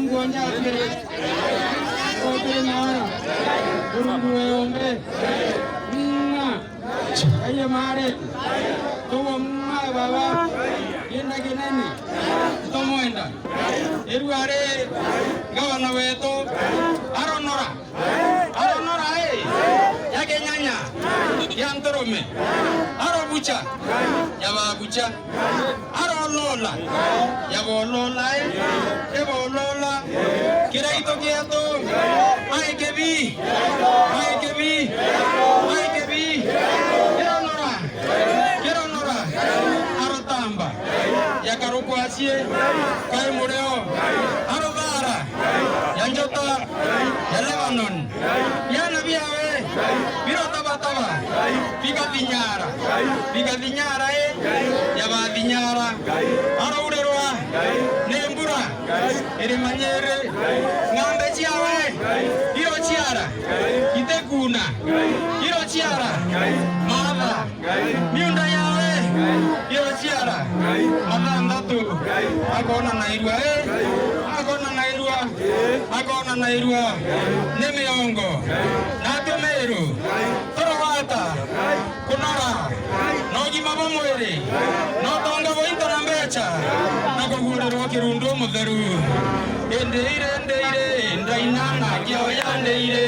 Mungu onyake otere na Mungu ombe na aye mare tomo mma baba yenda kinene tomo enda eruare gavana wetu aronora yake nyanya yantorome arobucha yababucha arolola yabolola ebolola kiraito kiato aikebi kironora arotamba yakarukwasie kai mureo arobara yanjota ya Lebanon yana biawe birota bataba bigadinyara yabadinyara araureroa nembura erimanyere ngambe chiawe iro chiara itekuna iro chiara mada miunda yawe iro chiara madandatu agona nairua nemiongo natemeru torowata kunora nogima bomwere notonga bointa na mbecha nakogurerwa kirundo mutheru endeire ndainana kioya ndeire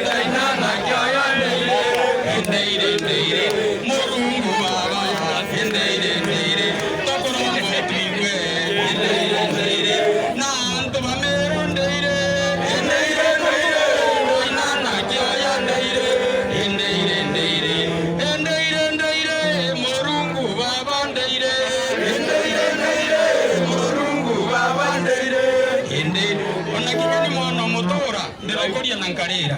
ndainana kioya ndeire murungu baba endeire tokoro motibwe endeire nanto bamero ndeire ndainana kioya ndeire murungu baba ndeire ona kinyani mwana mutora ndirokoria nankarira.